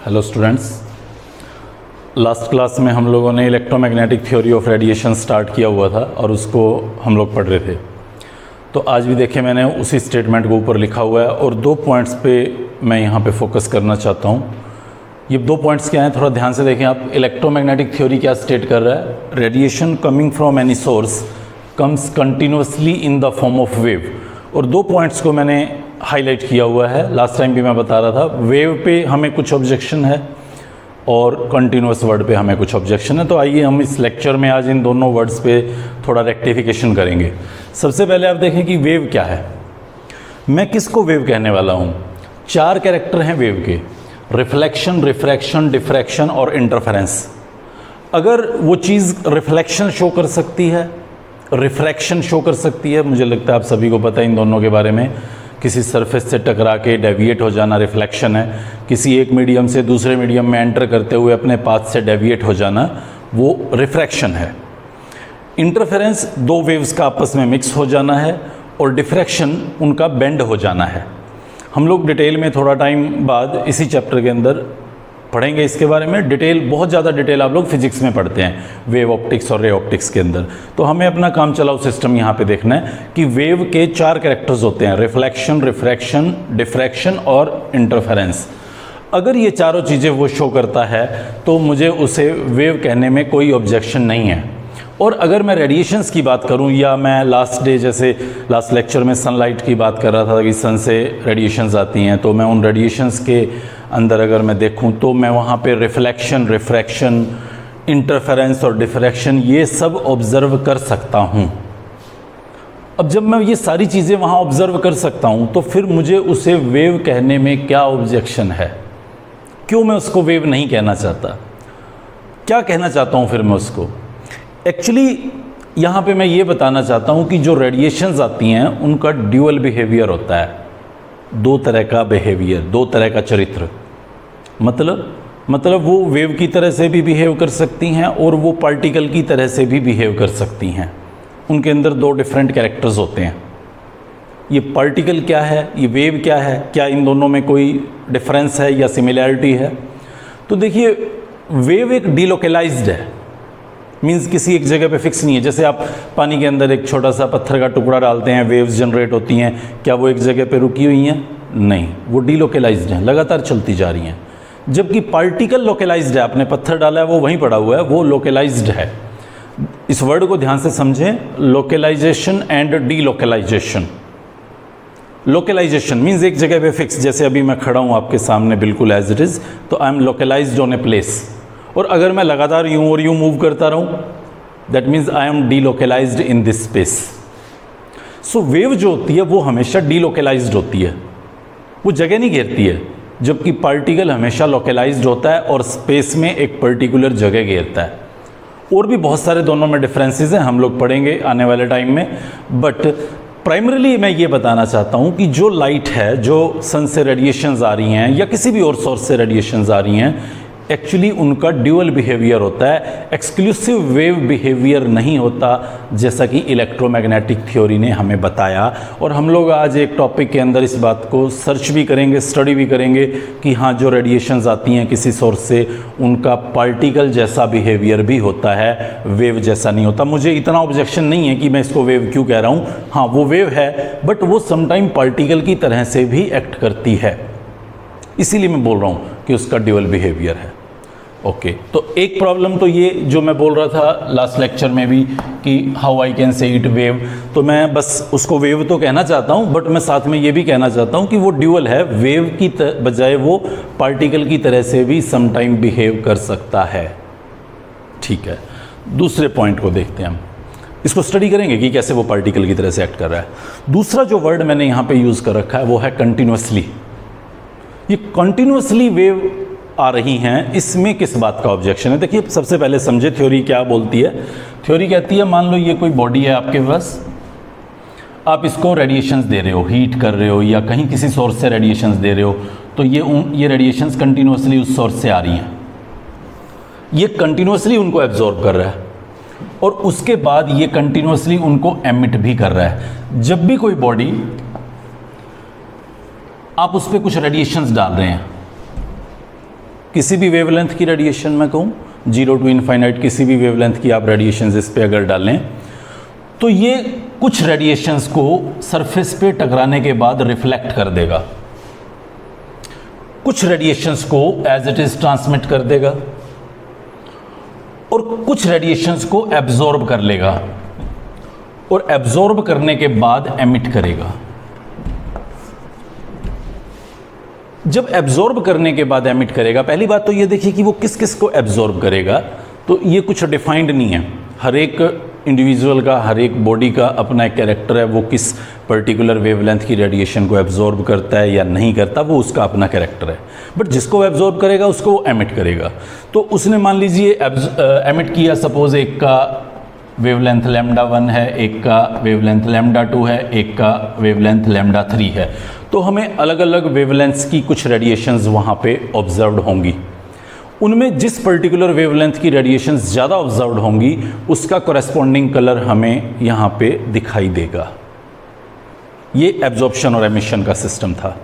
Hello students, last class में हम लोगों ने electromagnetic theory of radiation start किया हुआ था और उसको हम लोग पढ़ रहे थे। तो आज भी देखिए मैंने उसी स्टेटमेंट को ऊपर लिखा हुआ है और दो पॉइंट्स पे मैं यहाँ पे फोकस करना चाहता हूँ। ये दो पॉइंट्स क्या हैं, थोड़ा ध्यान से देखें आप। इलेक्ट्रोमैग्नेटिक थ्योरी क्या स्टेट कर रहा है? Radiation coming from any source comes continuously in the form of wave. और दो पॉइंट्स को मैंने हाईलाइट किया हुआ है, लास्ट टाइम भी मैं बता रहा था। वेव पे हमें कुछ ऑब्जेक्शन है और कंटिन्यूस वर्ड पे हमें कुछ ऑब्जेक्शन है। तो आइए हम इस लेक्चर में आज इन दोनों वर्ड्स पे थोड़ा रेक्टिफिकेशन करेंगे। सबसे पहले आप देखें कि वेव क्या है। मैं किसको वेव कहने वाला हूँ? चार कैरेक्टर हैं वेव के: रिफ्लेक्शन, रिफ्रैक्शन, डिफ्रैक्शन और इंटरफेरेंस। अगर वो चीज़ रिफ्लेक्शन शो कर सकती है, रिफ्रैक्शन शो कर सकती है, मुझे लगता है आप सभी को पता है इन दोनों के बारे में। किसी सरफेस से टकरा के डेविएट हो जाना रिफ्लेक्शन है, किसी एक मीडियम से दूसरे मीडियम में एंटर करते हुए अपने पाथ से डेविएट हो जाना वो रिफ्रैक्शन है। इंटरफेरेंस दो वेव्स का आपस में मिक्स हो जाना है और डिफ्रैक्शन उनका बेंड हो जाना है। हम लोग डिटेल में थोड़ा टाइम बाद इसी चैप्टर के अंदर पढ़ेंगे इसके बारे में। डिटेल, बहुत ज़्यादा डिटेल आप लोग फिजिक्स में पढ़ते हैं, वेव ऑप्टिक्स और रे ऑप्टिक्स के अंदर। तो हमें अपना काम चलाओ सिस्टम यहाँ पे देखना है कि वेव के चार कैरेक्टर्स होते हैं: रिफ्लेक्शन, रिफ्रैक्शन, डिफ्रैक्शन और इंटरफेरेंस। अगर ये चारों चीज़ें वो शो करता है तो मुझे उसे वेव कहने में कोई ऑब्जेक्शन नहीं है। और अगर मैं रेडिएशंस की बात करूं, या मैं लास्ट डे जैसे लास्ट लेक्चर में सनलाइट की बात कर रहा था कि सन से रेडिएशंस आती हैं, तो मैं उन रेडिएशंस के अंदर अगर मैं देखूं तो मैं वहां पे रिफ्लेक्शन, रिफ्रैक्शन, इंटरफेरेंस और डिफ्रैक्शन ये सब ऑब्ज़र्व कर सकता हूं। अब जब मैं ये सारी चीज़ें वहां ऑब्ज़र्व कर सकता हूं तो फिर मुझे उसे वेव कहने में क्या ऑब्जेक्शन है? क्यों मैं उसको वेव नहीं कहना चाहता? क्या कहना चाहता हूं फिर मैं उसको? एक्चुअली यहाँ पे मैं ये बताना चाहता हूँ कि जो रेडिएशंस आती हैं उनका ड्यूअल बिहेवियर होता है। दो तरह का बिहेवियर, दो तरह का चरित्र। मतलब वो वेव की तरह से भी बिहेव कर सकती हैं और वो पार्टिकल की तरह से भी बिहेव कर सकती हैं। उनके अंदर दो डिफरेंट कैरेक्टर्स होते हैं। ये पार्टिकल क्या है, ये वेव क्या है, क्या इन दोनों में कोई डिफरेंस है या सिमिलैरिटी है? तो देखिए, वेव एक डिलोकलाइज्ड है, मीन्स किसी एक जगह पे फिक्स नहीं है। जैसे आप पानी के अंदर एक छोटा सा पत्थर का टुकड़ा डालते हैं, वेव्स जनरेट होती हैं, क्या वो एक जगह पे रुकी हुई हैं? नहीं, वो डिलोकलाइज्ड हैं, लगातार चलती जा रही हैं। जबकि पार्टिकल लोकलाइज्ड है, आपने पत्थर डाला है वो वहीं पड़ा हुआ है, वो लोकलाइज्ड है। इस वर्ड को ध्यान से समझें, localization and delocalization. Localization means एक जगह पे फिक्स, जैसे अभी मैं खड़ा हूँ आपके सामने बिल्कुल एज इट इज़, तो I am localized on a place. और अगर मैं लगातार यूं और यूं मूव करता रहूं, that means I am delocalised in this space. So wave जो होती है वो हमेशा डीलोकलाइज्ड होती है, वो जगह नहीं घेरती है, जबकि पार्टिकल हमेशा लोकलाइज्ड होता है और स्पेस में एक पर्टिकुलर जगह घेरता है। और भी बहुत सारे दोनों में डिफरेंसेस हैं, हम लोग पढ़ेंगे आने वाले टाइम में। बट प्राइमरीली मैं ये बताना चाहता हूँ कि जो लाइट है, जो सन से रेडिएशंस आ रही हैं या किसी भी और सोर्स से रेडिएशंस आ रही हैं, एक्चुअली उनका ड्यूअल बिहेवियर होता है, एक्सक्लूसिव वेव बिहेवियर नहीं होता, जैसा कि इलेक्ट्रोमैग्नेटिक थ्योरी ने हमें बताया। और हम लोग आज एक टॉपिक के अंदर इस बात को सर्च भी करेंगे, स्टडी भी करेंगे कि हाँ, जो रेडिएशंस आती हैं किसी सोर्स से, उनका पार्टिकल जैसा बिहेवियर भी होता है, वेव जैसा नहीं होता। मुझे इतना ऑब्जेक्शन नहीं है कि मैं इसको वेव क्यों कह रहा हूँ। हाँ, वो वेव है, बट वो समटाइम पार्टिकल की तरह से भी एक्ट करती है, इसीलिए मैं बोल रहा हूँ कि उसका ड्यूअल बिहेवियर है। ओके, तो एक प्रॉब्लम तो ये जो मैं बोल रहा था लास्ट लेक्चर में भी कि how I can say it wave, तो मैं बस उसको वेव तो कहना चाहता हूँ, बट मैं साथ में ये भी कहना चाहता हूँ कि वो ड्यूअल है। वेव की बजाय वो पार्टिकल की तरह से भी समटाइम बिहेव कर सकता है। ठीक है, दूसरे पॉइंट को देखते हैं हम, इसको स्टडी करेंगे कि कैसे वो पार्टिकल की तरह से एक्ट कर रहा है। दूसरा जो वर्ड मैंने यहाँ पे यूज़ कर रखा है वो है कंटिन्यूसली। ये कंटिन्यूसली वेव आ रही हैं, इसमें किस बात का ऑब्जेक्शन है? देखिए, सबसे पहले समझे थ्योरी क्या बोलती है। थ्योरी कहती है, मान लो ये कोई बॉडी है आपके पास, आप इसको रेडिएशंस दे रहे हो, हीट कर रहे हो या कहीं किसी सोर्स से रेडिएशंस दे रहे हो, तो ये रेडिएशंस कंटिन्यूसली उस सोर्स से आ रही हैं, ये कंटिन्यूसली उनको एब्जॉर्ब कर रहा है और उसके बाद ये कंटिन्यूसली उनको एमिट भी कर रहा है। जब भी कोई बॉडी आप उस पर कुछ रेडिएशंस डाल रहे हैं, किसी भी वेवलेंथ की रेडिएशन मैं कहूँ, 0 to इनफाइनाइट किसी भी वेवलेंथ की आप रेडिएशंस इस पे अगर डालें तो ये कुछ रेडिएशंस को सरफेस पे टकराने के बाद रिफ्लेक्ट कर देगा, कुछ रेडिएशंस को एज इट इज ट्रांसमिट कर देगा और कुछ रेडिएशंस को एब्जॉर्ब कर लेगा और एब्जॉर्ब करने के बाद एमिट करेगा। जब एब्जॉर्ब करने के बाद एमिट करेगा, पहली बात तो ये देखिए कि वो किस किस को एब्जॉर्ब करेगा, तो ये कुछ डिफाइंड नहीं है। हर एक इंडिविजुअल का, हर एक बॉडी का अपना एक कैरेक्टर है, वो किस पर्टिकुलर वेवलेंथ की रेडिएशन को एब्जॉर्ब करता है या नहीं करता, वो उसका अपना कैरेक्टर है। बट जिसको एब्जॉर्ब करेगा उसको वो एमिट करेगा। तो उसने मान लीजिए एमिट किया, सपोज एक का वेवलेंथ λ1 है, एक का वेवलेंथ λ2 है, एक का वेवलेंथ λ3 है, तो हमें अलग अलग वेवलेंथ्स की कुछ रेडिएशंस वहाँ पे ऑब्जर्व्ड होंगी। उनमें जिस पर्टिकुलर वेवलेंथ की रेडिएशंस ज़्यादा ऑब्जर्व्ड होंगी उसका कॉरेस्पॉन्डिंग कलर हमें यहाँ पे दिखाई देगा। ये एब्जॉर्प्शन और एमिशन का सिस्टम था।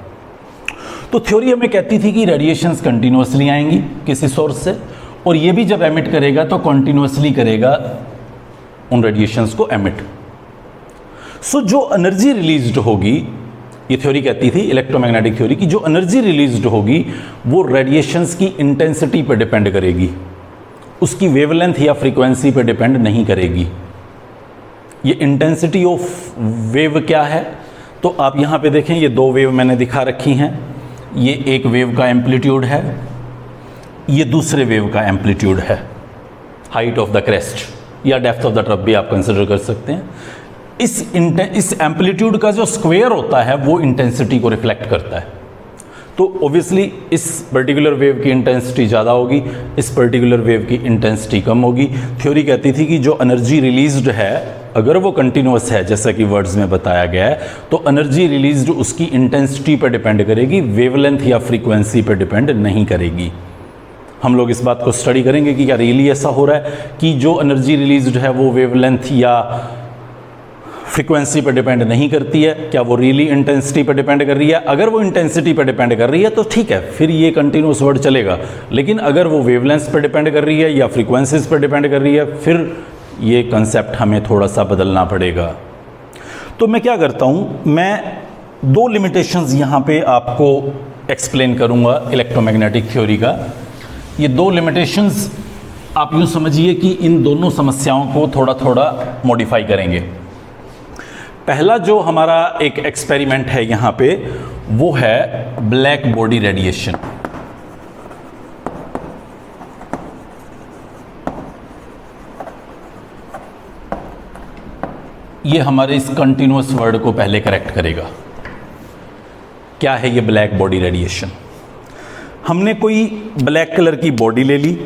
तो थ्योरी हमें कहती थी कि रेडिएशंस कंटिन्यूसली आएंगी किसी सोर्स से, और ये भी जब एमिट करेगा तो कंटिन्यूसली करेगा उन रेडिएशंस को एमिट। सो जो एनर्जी रिलीज्ड होगी, ये थ्योरी कहती थी, इलेक्ट्रोमैग्नेटिक थ्योरी की, जो एनर्जी रिलीज्ड होगी वो रेडिएशंस की इंटेंसिटी पर डिपेंड करेगी, उसकी वेवलेंथ या फ्रीक्वेंसी पर डिपेंड नहीं करेगी। ये इंटेंसिटी ऑफ वेव क्या है, तो आप यहाँ पे देखें, ये दो वेव मैंने दिखा रखी हैं। ये एक वेव का एम्पलीट्यूड है, ये दूसरे वेव का एम्पलीट्यूड है, हाइट ऑफ द क्रेस्ट या डेप्थ ऑफ द ट्रफ भी आप कंसिडर कर सकते हैं। इस एम्पलीट्यूड का जो स्क्वायर होता है वो इंटेंसिटी को रिफ्लेक्ट करता है। तो ऑब्वियसली इस पर्टिकुलर वेव की इंटेंसिटी ज़्यादा होगी, इस पर्टिकुलर वेव की इंटेंसिटी कम होगी। थ्योरी कहती थी कि जो एनर्जी रिलीज्ड है, अगर वो कंटिन्यूअस है जैसा कि वर्ड्स में बताया गया है, तो एनर्जी रिलीज्ड उसकी इंटेंसिटी पर डिपेंड करेगी, वेवलेंथ या फ्रीक्वेंसी पर डिपेंड नहीं करेगी। हम लोग इस बात को स्टडी करेंगे कि क्या रियली ऐसा हो रहा है कि जो एनर्जी रिलीज्ड है वो वेवलेंथ या फ्रीक्वेंसी पर डिपेंड नहीं करती है, क्या वो रियली इंटेंसिटी पर डिपेंड कर रही है। अगर वो इंटेंसिटी पर डिपेंड कर रही है तो ठीक है, फिर ये कंटिन्यूस वर्ड चलेगा। लेकिन अगर वो वेवलेंथ पर डिपेंड कर रही है या फ्रीक्वेंसीज पर डिपेंड कर रही है, फिर ये कंसेप्ट हमें थोड़ा सा बदलना पड़ेगा। तो मैं क्या करता हूँ, मैं दो लिमिटेशंस यहाँ पे आपको एक्सप्लेन करूँगा इलेक्ट्रोमैग्नेटिक थ्योरी का। ये दो लिमिटेशंस आप यूँ समझिए कि इन दोनों समस्याओं को थोड़ा थोड़ा मॉडिफाई करेंगे। पहला जो हमारा एक एक्सपेरिमेंट है यहाँ पे, वो है ब्लैक बॉडी रेडिएशन। ये हमारे इस कंटिन्यूअस वर्ड को पहले करेक्ट करेगा। क्या है ये ब्लैक बॉडी रेडिएशन? हमने कोई ब्लैक कलर की बॉडी ले ली,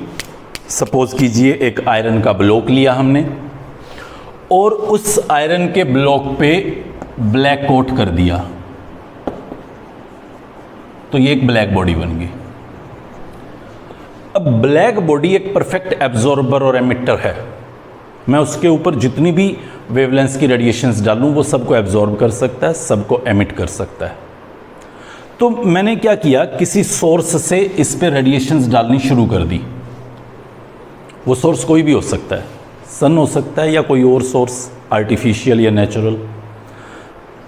सपोज कीजिए एक आयरन का ब्लॉक लिया हमने, और उस आयरन के ब्लॉक पे ब्लैक कोट कर दिया, तो ये एक ब्लैक बॉडी बन गई। अब ब्लैक बॉडी एक परफेक्ट एब्जॉर्बर और एमिटर है। मैं उसके ऊपर जितनी भी वेवलेंथ्स की रेडिएशंस डालूं वो सबको एब्जॉर्ब कर सकता है, सबको एमिट कर सकता है। तो मैंने क्या किया, किसी सोर्स से इस पे रेडिएशंस डालनी शुरू कर दी। वो सोर्स कोई भी हो सकता है, सन हो सकता है या कोई और सोर्स, आर्टिफिशियल या नेचुरल।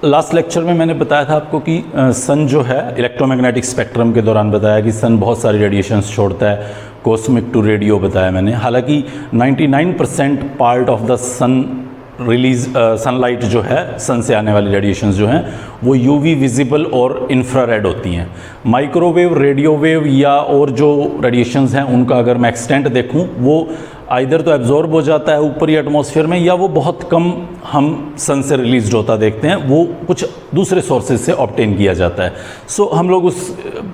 लास्ट लेक्चर में मैंने बताया था आपको कि सन जो है इलेक्ट्रोमैग्नेटिक स्पेक्ट्रम के दौरान बताया कि सन बहुत सारी रेडिएशंस छोड़ता है, कॉस्मिक टू रेडियो बताया मैंने। हालांकि 99% part of the sun release sunlight जो है, सन से आने वाली रेडिएशंस जो हैं वो यूवी विजिबल और इंफ्रारेड होती हैं। माइक्रोवेव, रेडियो वेव या और जो रेडिएशंस हैं उनका अगर मैं एक्सटेंट देखूं, वो आइदर तो एब्जॉर्ब हो जाता है ऊपरी एटमॉस्फेयर में, या वो बहुत कम हम सन से रिलीज होता देखते हैं, वो कुछ दूसरे सोर्सेज से ऑब्टेन किया जाता है। सो हम लोग उस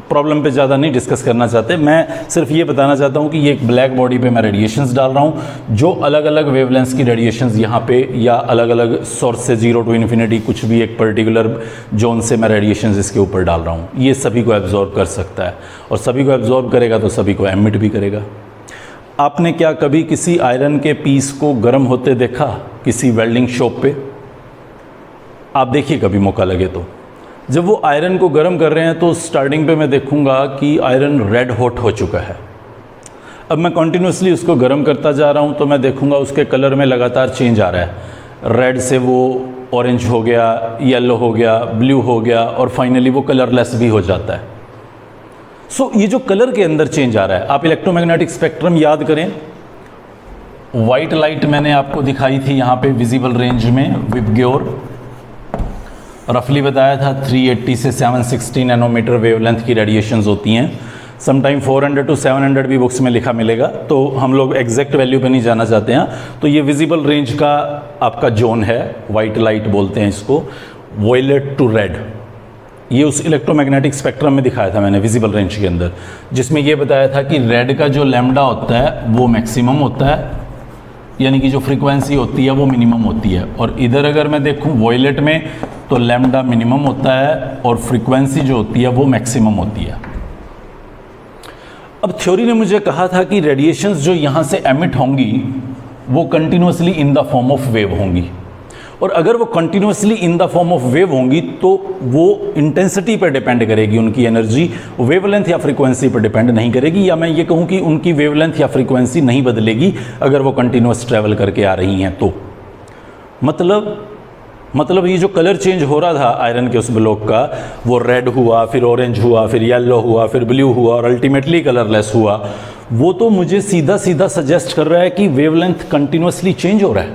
प्रॉब्लम पे ज़्यादा नहीं डिस्कस करना चाहते। मैं सिर्फ ये बताना चाहता हूँ कि ये एक ब्लैक बॉडी पे मैं रेडिएशंस डाल रहा हूँ, जो अलग अलग वेवलेंथ्स की रेडिएशंस यहाँ पे या अलग अलग सोर्स से 0 to इन्फिनिटी कुछ भी एक पर्टिकुलर जोन से मैं रेडिएशंस इसके ऊपर डाल रहा हूँ। ये सभी को एब्जॉर्ब कर सकता है, और सभी को एब्जॉर्ब करेगा तो सभी को एमिट भी करेगा। आपने क्या कभी किसी आयरन के पीस को गर्म होते देखा किसी वेल्डिंग शॉप पे? आप देखिए कभी मौका लगे तो। जब वो आयरन को गर्म कर रहे हैं तो स्टार्टिंग पे मैं देखूंगा कि आयरन रेड हॉट हो चुका है। अब मैं कंटिन्यूसली उसको गर्म करता जा रहा हूँ तो मैं देखूंगा उसके कलर में लगातार चेंज आ रहा है। रेड से वो ऑरेंज हो गया, येलो हो गया, ब्लू हो गया और फाइनली वो कलरलेस भी हो जाता है। सो ये जो कलर के अंदर चेंज आ रहा है, आप इलेक्ट्रोमैग्नेटिक स्पेक्ट्रम याद करें, वाइट लाइट मैंने आपको दिखाई थी यहाँ पे विजिबल रेंज में, विबग्योर रफली बताया था 380 से 760 नैनोमीटर वेवलेंथ की रेडिएशंस होती हैं। समटाइम 400 to 700 भी बुक्स में लिखा मिलेगा, तो हम लोग एग्जैक्ट वैल्यू पे नहीं जाना चाहते हैं। तो ये विजिबल रेंज का आपका जोन है, वाइट लाइट बोलते हैं इसको, वॉयलेट टू रेड। ये उस इलेक्ट्रोमैग्नेटिक स्पेक्ट्रम में दिखाया था मैंने विजिबल रेंज के अंदर, जिसमें ये बताया था कि रेड का जो लैम्डा होता है वो मैक्सिमम होता है, यानी कि जो फ्रीक्वेंसी होती है वो मिनिमम होती है। और इधर अगर मैं देखूं वॉयलेट में तो लैम्डा मिनिमम होता है और फ्रीक्वेंसी जो होती है वो मैक्सिमम होती है। अब थ्योरी ने मुझे कहा था कि रेडिएशंस जो यहाँ से एमिट होंगी वो continuously in the form of wave होंगी, और अगर वो continuously in the form of wave होंगी तो वो इंटेंसिटी पर डिपेंड करेगी, उनकी एनर्जी वेवलेंथ या फ्रीक्वेंसी पर डिपेंड नहीं करेगी, या मैं ये कहूँ कि उनकी वेवलेंथ या फ्रीक्वेंसी नहीं बदलेगी अगर वो कंटिन्यूस ट्रैवल करके आ रही हैं तो। मतलब ये जो कलर चेंज हो रहा था आयरन के उस ब्लॉक का, वो रेड हुआ, फिर ऑरेंज हुआ, फिर येलो हुआ, फिर ब्लू हुआ और अल्टीमेटली कलरलेस हुआ, वो तो मुझे सीधा सीधा सजेस्ट कर रहा है कि वेवलेंथ कंटिन्यूसली चेंज हो रहा है।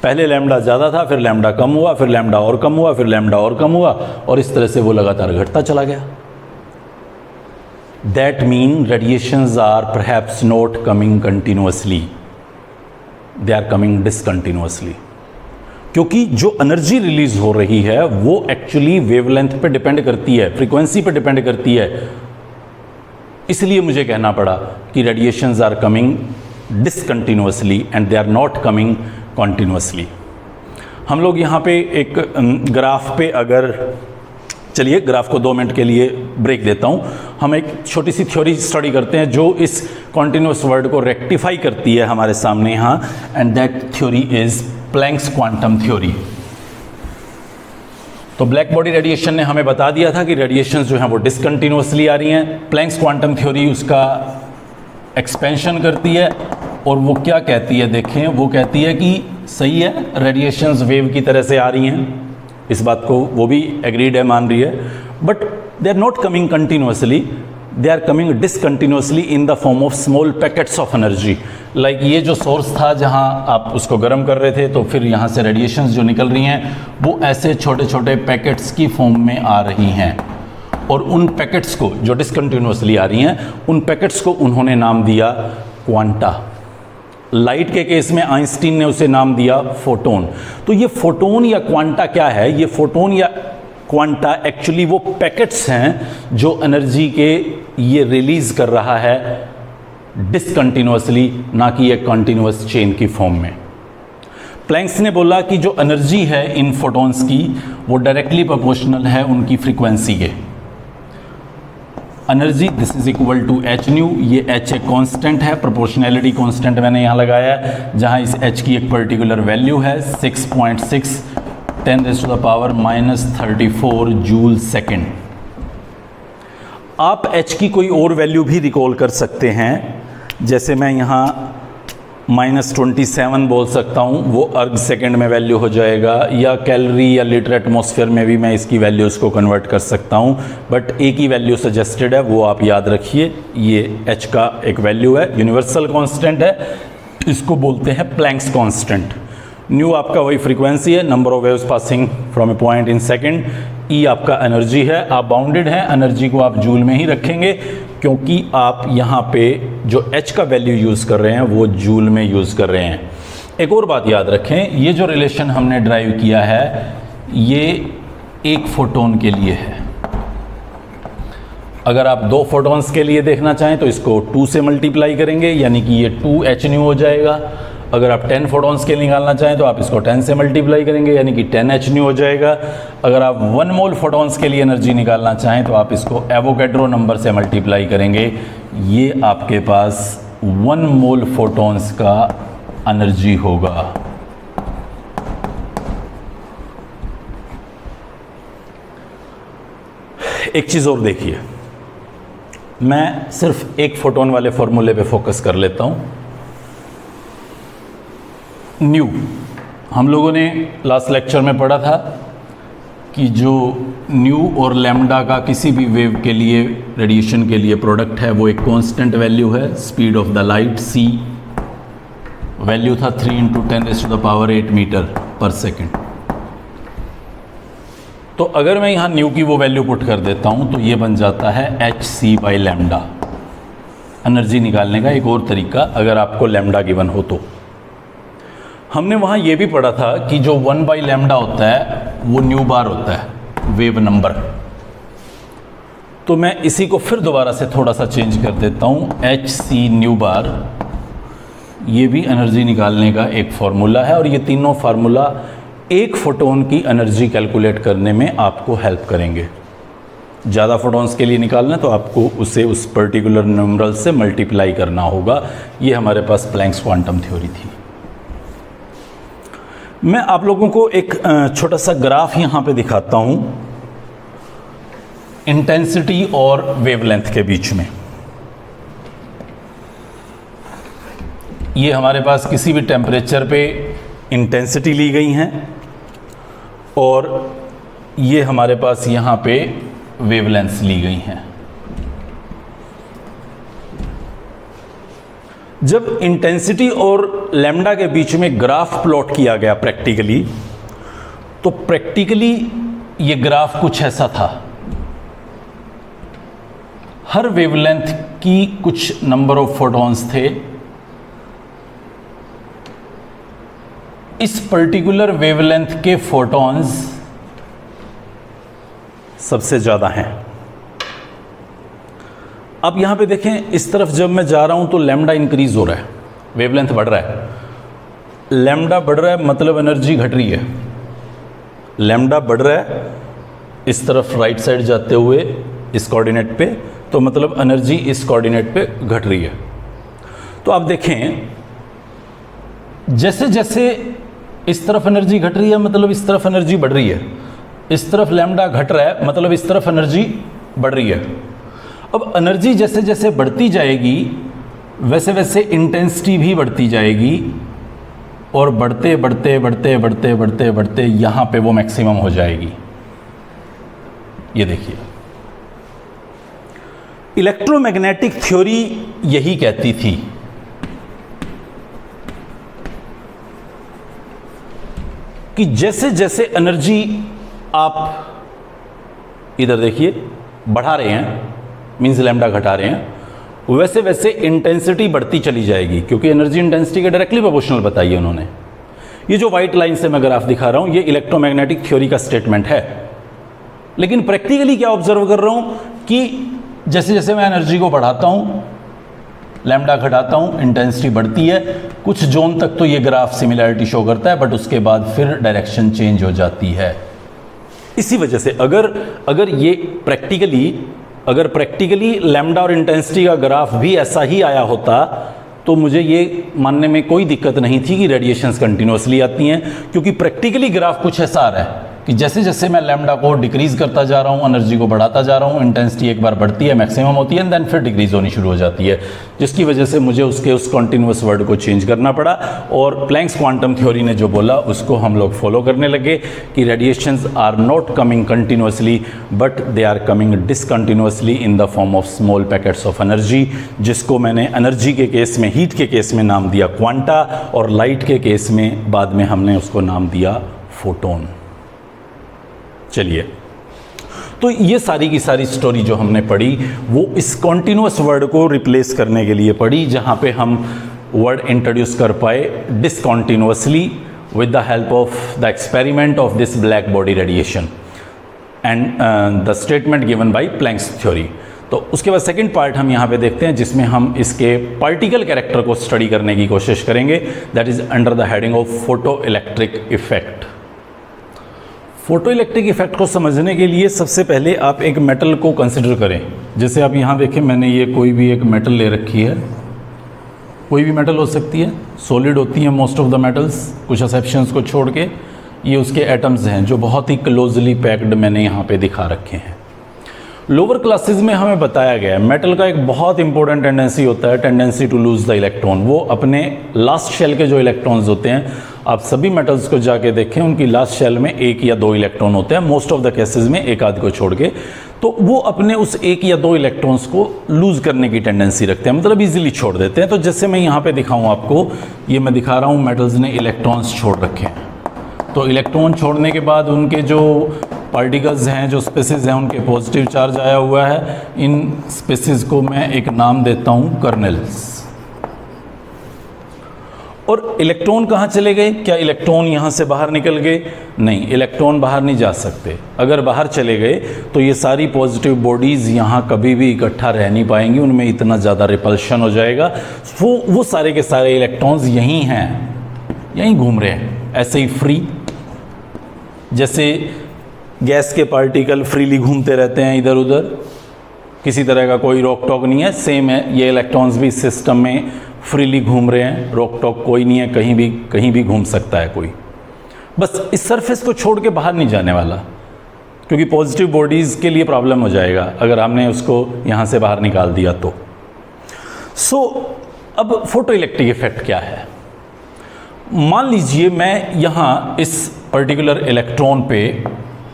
पहले लैम्डा ज़्यादा था, फिर लैम्डा कम हुआ, फिर लैम्डा और कम हुआ, फिर लैम्डा और कम हुआ, और इस तरह से वो लगातार घटता चला गया। That mean radiations are perhaps not coming continuously, they are coming discontinuously, क्योंकि जो एनर्जी रिलीज हो रही है वो एक्चुअली वेवलेंथ पे डिपेंड करती है, फ्रीक्वेंसी पे डिपेंड करती है। इसलिए मुझे कहना पड़ा कि radiations are coming discontinuously and they are not coming continuously. हम लोग यहाँ पे एक ग्राफ पे, अगर चलिए ग्राफ को 2 मिनट के लिए ब्रेक देता हूँ, हम एक छोटी सी थ्योरी स्टडी करते हैं जो इस कॉन्टिन्यूस वर्ड को रेक्टिफाई करती है हमारे सामने यहाँ, and that theory is Planck's quantum theory. तो ब्लैक बॉडी रेडिएशन ने हमें बता दिया था कि रेडिएशंस जो हैं वो डिसकंटिन्यूसली आ रही हैं। प्लैंक्स क्वांटम थ्योरी उसका एक्सपेंशन करती है और वो क्या कहती है, देखें, वो कहती है कि सही है, रेडिएशंस वेव की तरह से आ रही हैं, इस बात को वो भी एग्रीड है, मान रही है, but they are not coming continuously, they are coming discontinuously in the form of small packets of energy. Like ये जो सोर्स था जहां आप उसको गर्म कर रहे थे, तो फिर यहाँ से रेडिएशंस जो निकल रही हैं वो ऐसे छोटे छोटे पैकेट्स की फॉर्म में आ रही हैं, और उन पैकेट्स को जो डिसकंटिन्यूसली आ रही हैं, उन पैकेट्स को उन्होंने नाम दिया क्वांटा। लाइट के केस में आइंस्टीन ने उसे नाम दिया फोटोन। तो ये फोटोन या क्वांटा क्या है? ये फोटोन या क्वांटा एक्चुअली वो पैकेट्स हैं जो एनर्जी के ये रिलीज कर रहा है डिसकंटिन्यूसली, ना कि एक कंटिन्यूअस चेन की फॉर्म में। प्लैंक्स ने बोला कि जो एनर्जी है इन फोटोन्स की वो डायरेक्टली प्रोपोर्शनल है उनकी फ्रीक्वेंसी के। Energy this is equal to H nu, ये एच एक कांस्टेंट है, प्रोपोर्शनैलिटी कांस्टेंट मैंने यहाँ लगाया है, जहाँ इस एच की एक पर्टिकुलर वैल्यू है 6.6 10⁻⁻34 जूल सेकेंड। आप एच की कोई और वैल्यू भी रिकॉल कर सकते हैं, जैसे मैं यहाँ -27 बोल सकता हूँ, वो अर्ग सेकेंड में वैल्यू हो जाएगा, या कैलोरी या लीटर एटमॉस्फेयर में भी मैं इसकी वैल्यूज़ को कन्वर्ट कर सकता हूँ, बट एक ही वैल्यू सजेस्टेड है, वो आप याद रखिए। ये एच का एक वैल्यू है, यूनिवर्सल कांस्टेंट है, इसको बोलते हैं प्लैंक्स कांस्टेंट। न्यू आपका वही फ्रीक्वेंसी है, number of waves passing from a point in second. E आपका एनर्जी है, आप बाउंडेड हैं, एनर्जी को आप जूल में ही रखेंगे, क्योंकि आप यहाँ पे जो एच का वैल्यू यूज़ कर रहे हैं वो जूल में यूज़ कर रहे हैं। एक और बात याद रखें, ये जो रिलेशन हमने ड्राइव किया है ये एक फोटोन के लिए है। अगर आप 2 फोटोन्स के लिए देखना चाहें तो इसको 2 से मल्टीप्लाई करेंगे, यानी कि ये 2h न्यू हो जाएगा। अगर आप 10 फोटोन्स के निकालना चाहें तो आप इसको 10 से मल्टीप्लाई करेंगे, यानी कि 10h न्यू हो जाएगा। अगर आप 1 मोल फोटोन्स के लिए एनर्जी निकालना चाहें तो आप इसको एवोगैड्रो नंबर से मल्टीप्लाई करेंगे। ये आपके पास 1 मोल फोटोन्स का एनर्जी होगा। एक चीज़ और देखिए, मैं सिर्फ एक फोटोन वाले फॉर्मूले पे फोकस कर लेता हूँ। न्यू, हम लोगों ने लास्ट लेक्चर में पढ़ा था कि जो न्यू और लैम्डा का किसी भी वेव के लिए, रेडिएशन के लिए प्रोडक्ट है, वो एक कांस्टेंट वैल्यू है। Speed of the light c value था 3 × 10⁸ मीटर पर सेकेंड। तो अगर मैं यहाँ न्यू की वो वैल्यू पुट कर देता हूँ तो ये बन जाता है hc/λ। एनर्जी निकालने का एक और तरीका, अगर आपको लैम्डा गिवन हो तो। हमने वहाँ ये भी पढ़ा था कि जो 1/λ होता है वो न्यू बार होता है, वेव नंबर। तो मैं इसी को फिर दोबारा से थोड़ा सा चेंज कर देता हूँ, hc न्यू बार। ये भी एनर्जी निकालने का एक फार्मूला है और ये तीनों फार्मूला एक फोटोन की एनर्जी कैलकुलेट करने में आपको हेल्प करेंगे। ज़्यादा फोटॉन्स के लिए निकालना है तो आपको उसे उस पर्टिकुलर न्यूमरल से मल्टीप्लाई करना होगा। ये हमारे पास प्लैंक्स क्वांटम थ्योरी थी। मैं आप लोगों को एक छोटा सा ग्राफ यहाँ पे दिखाता हूँ इंटेंसिटी और वेवलेंथ के बीच में। ये हमारे पास किसी भी टेम्परेचर पे इंटेंसिटी ली गई हैं और ये हमारे पास यहाँ पे वेवलेंथ्स ली गई हैं। जब इंटेंसिटी और लैम्डा के बीच में ग्राफ प्लॉट किया गया प्रैक्टिकली, तो प्रैक्टिकली ये ग्राफ कुछ ऐसा था। हर वेवलेंथ की कुछ नंबर ऑफ फोटॉन्स थे। इस पर्टिकुलर वेवलेंथ के फोटॉन्स सबसे ज़्यादा हैं। अब यहाँ पे देखें, इस तरफ जब मैं जा रहा हूँ तो लैम्डा इंक्रीज हो रहा है, वेवलेंथ बढ़ रहा है। लैम्डा बढ़ रहा है मतलब एनर्जी घट रही है। लैम्डा बढ़ रहा है इस तरफ राइट साइड जाते हुए इस कोऑर्डिनेट पे, तो मतलब एनर्जी इस कोऑर्डिनेट पे घट रही है। तो आप देखें, जैसे जैसे इस तरफ एनर्जी घट रही है मतलब इस तरफ एनर्जी बढ़ रही है। इस तरफ लैम्डा घट रहा है मतलब इस तरफ एनर्जी बढ़ रही है। अब एनर्जी जैसे जैसे बढ़ती जाएगी वैसे वैसे इंटेंसिटी भी बढ़ती जाएगी और बढ़ते बढ़ते बढ़ते बढ़ते बढ़ते बढ़ते यहाँ पे वो मैक्सिमम हो जाएगी। ये देखिए, इलेक्ट्रोमैग्नेटिक थ्योरी यही कहती थी कि जैसे जैसे एनर्जी आप इधर देखिए बढ़ा रहे हैं, मीन्स लैम्डा घटा रहे हैं, वैसे वैसे इंटेंसिटी बढ़ती चली जाएगी, क्योंकि एनर्जी इंटेंसिटी के डायरेक्टली प्रोपोर्शनल बताई है उन्होंने। ये जो व्हाइट लाइन से मैं ग्राफ दिखा रहा हूँ ये इलेक्ट्रोमैग्नेटिक थ्योरी का स्टेटमेंट है। लेकिन प्रैक्टिकली क्या ऑब्जर्व कर रहा हूँ कि जैसे जैसे मैं एनर्जी को बढ़ाता हूँ, लैम्डा घटाता हूँ, इंटेंसिटी बढ़ती है। कुछ जोन तक तो ये ग्राफ सिमिलैरिटी शो करता है, बट उसके बाद फिर डायरेक्शन चेंज हो जाती है। इसी वजह से अगर प्रैक्टिकली लैम्डा और इंटेंसिटी का ग्राफ भी ऐसा ही आया होता तो मुझे ये मानने में कोई दिक्कत नहीं थी कि रेडिएशंस कंटिन्यूसली आती हैं, क्योंकि प्रैक्टिकली ग्राफ कुछ ऐसा आ रहा है कि जैसे जैसे मैं लैम्डा को डिक्रीज करता जा रहा हूँ, एनर्जी को बढ़ाता जा रहा हूँ, इंटेंसिटी एक बार बढ़ती है, मैक्सिमम होती है, एंड देन फिर डिक्रीज होनी शुरू हो जाती है, जिसकी वजह से मुझे उस कॉन्टिन्यूस वर्ड को चेंज करना पड़ा। और प्लैंक्स क्वांटम थ्योरी ने जो बोला उसको हम लोग फॉलो करने लगे कि radiations are not coming continuously but they are coming discontinuously in the form of small packets of energy, जिसको मैंने एनर्जी के केस में, हीट के केस में नाम दिया क्वांटा, और लाइट के केस में बाद में हमने उसको नाम दिया फोटोन। चलिए, तो ये सारी की सारी स्टोरी जो हमने पढ़ी वो इस कॉन्टिन्यूस वर्ड को रिप्लेस करने के लिए पढ़ी, जहाँ पे हम वर्ड इंट्रोड्यूस कर पाए discontinuously with the help of the experiment of this black body radiation and the statement given by Planck's theory. तो उसके बाद सेकंड पार्ट हम यहाँ पे देखते हैं जिसमें हम इसके पार्टिकल कैरेक्टर को स्टडी करने की कोशिश करेंगे, that is under the heading of photo electric effect. Photo electric effect को समझने के लिए सबसे पहले आप एक मेटल को कंसिडर करें। जैसे आप यहाँ देखें, मैंने ये कोई भी एक मेटल ले रखी है, कोई भी मेटल हो सकती है, सॉलिड होती है मोस्ट ऑफ द मेटल्स, कुछ एक्सेप्शंस को छोड़ के। ये उसके एटम्स हैं जो बहुत ही क्लोजली पैक्ड मैंने यहाँ पे दिखा रखे हैं। लोअर क्लासेस में हमें बताया गया है मेटल का एक बहुत इंपॉर्टेंट टेंडेंसी होता है, tendency to lose the electron. वो अपने लास्ट शेल के जो इलेक्ट्रॉन्स होते हैं, आप सभी मेटल्स को जाके देखें, उनकी लास्ट शेल में 1 या 2 इलेक्ट्रॉन होते हैं, मोस्ट ऑफ द केसेस में एक आध को छोड़ के। तो वो अपने उस 1 या 2 इलेक्ट्रॉन्स को लूज करने की टेंडेंसी रखते हैं, मतलब इजीली छोड़ देते हैं। तो जैसे मैं यहाँ पे दिखाऊँ आपको, ये मैं दिखा रहा हूँ मेटल्स ने इलेक्ट्रॉन्स छोड़ रखे हैं। तो इलेक्ट्रॉन छोड़ने के बाद उनके जो पार्टिकल्स हैं, जो स्पेसिस हैं, उनके पॉजिटिव चार्ज आया हुआ है। इन स्पेसिस को मैं एक नाम देता हूँ कर्नेल्स। और इलेक्ट्रॉन कहाँ चले गए? क्या इलेक्ट्रॉन यहाँ से बाहर निकल गए? नहीं, इलेक्ट्रॉन बाहर नहीं जा सकते। अगर बाहर चले गए तो ये सारी पॉजिटिव बॉडीज़ यहाँ कभी भी इकट्ठा रह नहीं पाएंगी, उनमें इतना ज़्यादा रिपल्शन हो जाएगा। वो सारे के सारे इलेक्ट्रॉन्स यहीं हैं, यहीं घूम रहे हैं, ऐसे ही फ्री। जैसे गैस के पार्टिकल फ्रीली घूमते रहते हैं इधर उधर, किसी तरह का कोई रोक टोक नहीं है, सेम है ये इलेक्ट्रॉन्स भी सिस्टम में फ्रीली घूम रहे हैं, रोक टोक कोई नहीं है, कहीं भी घूम सकता है कोई। बस इस सरफेस को छोड़ के बाहर नहीं जाने वाला, क्योंकि पॉजिटिव बॉडीज़ के लिए प्रॉब्लम हो जाएगा अगर हमने उसको यहाँ से बाहर निकाल दिया तो। अब फोटो इलेक्ट्रिक इफेक्ट क्या है? मान लीजिए मैं यहाँ इस पर्टिकुलर इलेक्ट्रॉन पे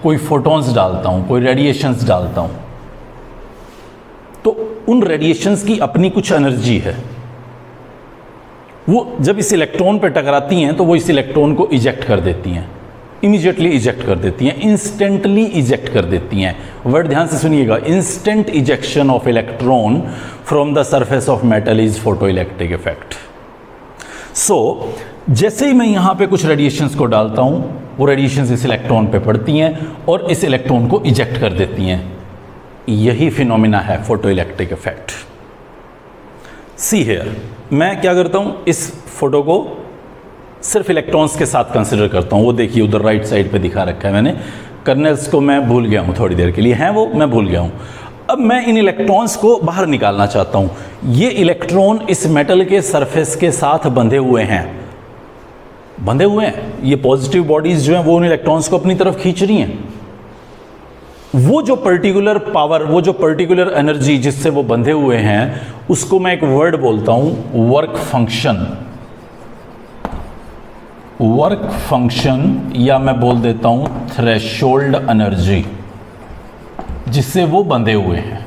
कोई फोटॉन्स डालता हूँ, कोई रेडिएशंस डालता हूँ, तो उन रेडिएशंस की अपनी कुछ एनर्जी है। वो जब इस इलेक्ट्रॉन पे टकराती हैं तो वो इस इलेक्ट्रॉन को इजेक्ट कर देती हैं, इमीडिएटली इजेक्ट कर देती हैं, इंस्टेंटली इजेक्ट कर देती हैं। वर्ड ध्यान से सुनिएगा, instant ejection of electron from the surface of metal is photo electric effect. जैसे ही मैं यहाँ पे कुछ रेडिएशंस को डालता हूँ, वो रेडिएशंस इस इलेक्ट्रॉन पे पड़ती हैं और इस इलेक्ट्रॉन को इजेक्ट कर देती हैं। यही फिनोमिना है photo electric effect. See here, मैं क्या करता हूँ, इस फोटो को सिर्फ इलेक्ट्रॉन्स के साथ कंसिडर करता हूँ। वो देखिए उधर राइट साइड पे दिखा रखा है मैंने, कर्नेल्स को मैं भूल गया हूँ, थोड़ी देर के लिए हैं वो, मैं भूल गया हूँ। अब मैं इन इलेक्ट्रॉन्स को बाहर निकालना चाहता हूँ। ये इलेक्ट्रॉन इस मेटल के सरफेस के साथ बंधे हुए हैं, ये पॉजिटिव बॉडीज जो हैं वो उन इलेक्ट्रॉन्स को अपनी तरफ खींच रही हैं। वो जो पर्टिकुलर पावर, वो जो पर्टिकुलर एनर्जी जिससे वो बंधे हुए हैं, उसको मैं एक वर्ड बोलता हूं, वर्क फंक्शन, या मैं बोल देता हूं थ्रेशोल्ड एनर्जी, जिससे वो बंधे हुए हैं।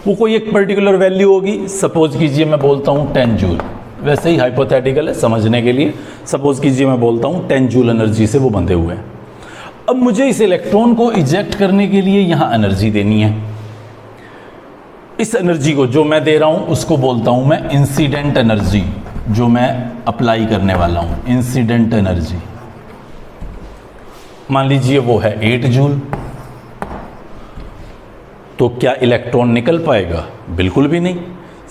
वो कोई एक पर्टिकुलर वैल्यू होगी, सपोज कीजिए मैं बोलता हूं 10 जूल, वैसे ही हाइपोथेटिकल है समझने के लिए। सपोज कीजिए मैं बोलता हूं 10 जूल एनर्जी से वो बंधे हुए हैं। अब मुझे इस इलेक्ट्रॉन को इजेक्ट करने के लिए यहां एनर्जी देनी है। इस एनर्जी को जो मैं दे रहा हूं उसको बोलता हूं मैं इंसिडेंट एनर्जी, जो मैं अप्लाई करने वाला हूं, इंसिडेंट एनर्जी। मान लीजिए वो है 8 जूल। तो क्या इलेक्ट्रॉन निकल पाएगा? बिल्कुल भी नहीं।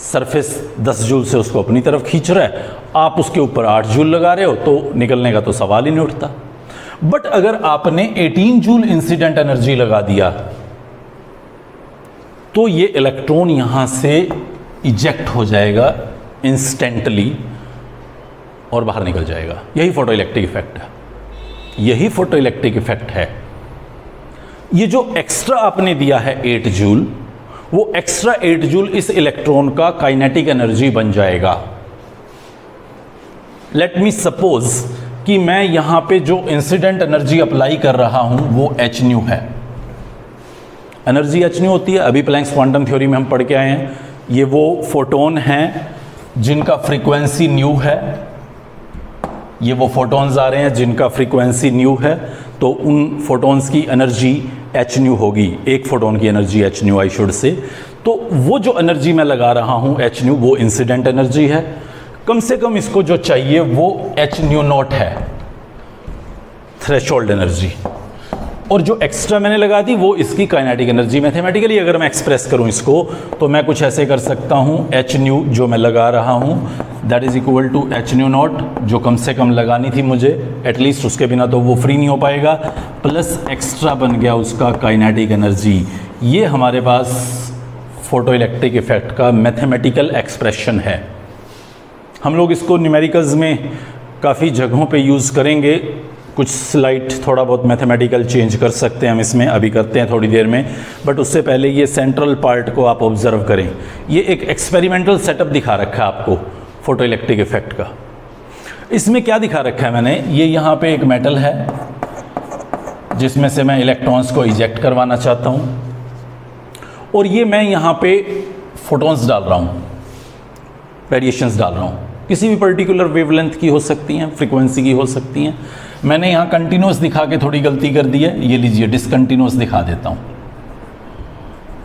सरफेस 10 जूल से उसको अपनी तरफ खींच रहा है, आप उसके ऊपर 8 जूल लगा रहे हो, तो निकलने का तो सवाल ही नहीं उठता। बट अगर आपने 18 जूल इंसिडेंट एनर्जी लगा दिया, तो ये इलेक्ट्रॉन यहां से इजेक्ट हो जाएगा इंस्टेंटली और बाहर निकल जाएगा। यही फोटो इलेक्ट्रिक इफेक्ट है, यही फोटो इलेक्ट्रिक इफेक्ट है। ये जो एक्स्ट्रा आपने दिया है 8 जूल, वो एक्स्ट्रा 8 जूल इस इलेक्ट्रॉन का काइनेटिक एनर्जी बन जाएगा। लेट मी सपोज कि मैं यहां पे जो इंसिडेंट एनर्जी अप्लाई कर रहा हूं वो h न्यू है। एनर्जी h न्यू होती है, अभी प्लैंक्स क्वांटम थ्योरी में हम पढ़ के आए हैं। ये वो फोटोन हैं जिनका फ्रीक्वेंसी न्यू है, ये वो फोटॉन्स आ रहे हैं जिनका फ्रीक्वेंसी न्यू है, तो उन फोटॉन्स की एनर्जी h न्यू होगी। एक फोटोन की energy h new I should say. तो वो जो एनर्जी मैं लगा रहा हूं h न्यू, वो इंसिडेंट एनर्जी है। कम से कम इसको जो चाहिए वो h न्यू नॉट है, थ्रेशोल्ड एनर्जी। और जो एक्स्ट्रा मैंने लगा दी वो इसकी काइनेटिक एनर्जी। मैथमेटिकली अगर मैं एक्सप्रेस करूं इसको, तो मैं कुछ ऐसे कर सकता हूं, h न्यू जो मैं लगा रहा हूं that is equal to h nu naught, जो कम से कम लगानी थी मुझे एटलीस्ट, उसके बिना तो वो फ्री नहीं हो पाएगा, प्लस एक्स्ट्रा बन गया उसका काइनेटिक एनर्जी। ये हमारे पास फोटो इलेक्ट्रिक इफेक्ट का मैथमेटिकल एक्सप्रेशन है। हम लोग इसको न्यूमेरिकल्स में काफ़ी जगहों पे यूज़ करेंगे, कुछ स्लाइड थोड़ा बहुत मैथमेटिकल चेंज कर सकते हैं हम इसमें, अभी करते हैं थोड़ी देर में, बट उससे पहले ये सेंट्रल पार्ट को आप ऑब्जर्व करें। ये एक एक्सपेरिमेंटल सेटअप दिखा रखा है आपको फोटो इलेक्ट्रिक इफेक्ट का। इसमें क्या दिखा रखा है मैंने, ये यहाँ पे एक मेटल है जिसमें से मैं इलेक्ट्रॉन्स को इजेक्ट करवाना चाहता हूँ, और ये मैं यहाँ पे फोटॉन्स डाल रहा हूँ, रेडिएशंस डाल रहा हूँ। किसी भी पर्टिकुलर वेवलेंथ की हो सकती हैं, फ्रीक्वेंसी की हो सकती हैं। मैंने यहाँ कंटिन्यूस दिखा के थोड़ी गलती कर दी है, ये लीजिए डिसकंटिन्यूस दिखा देता हूँ,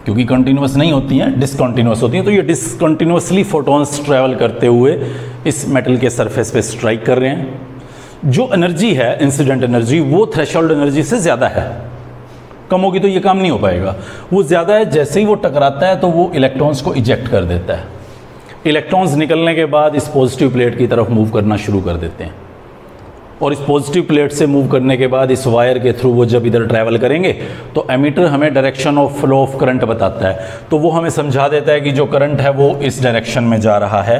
क्योंकि कंटिन्यूस नहीं होती हैं, डिसकंटिन्यूस होती हैं। तो ये डिसकंटिन्यूसली फोटॉन्स ट्रैवल करते हुए इस मेटल के सरफेस पे स्ट्राइक कर रहे हैं। जो एनर्जी है इंसिडेंट एनर्जी, वो थ्रेशोल्ड एनर्जी से ज़्यादा है। कम होगी तो ये काम नहीं हो पाएगा, वो ज़्यादा है। जैसे ही वो टकराता है तो वो इलेक्ट्रॉन्स को इजेक्ट कर देता है। इलेक्ट्रॉन्स निकलने के बाद इस पॉजिटिव प्लेट की तरफ मूव करना शुरू कर देते हैं, और इस पॉजिटिव प्लेट से मूव करने के बाद इस वायर के थ्रू वो जब इधर ट्रैवल करेंगे तो एमीटर हमें direction of flow of current बताता है। तो वो हमें समझा देता है कि जो करंट है वो इस डायरेक्शन में जा रहा है,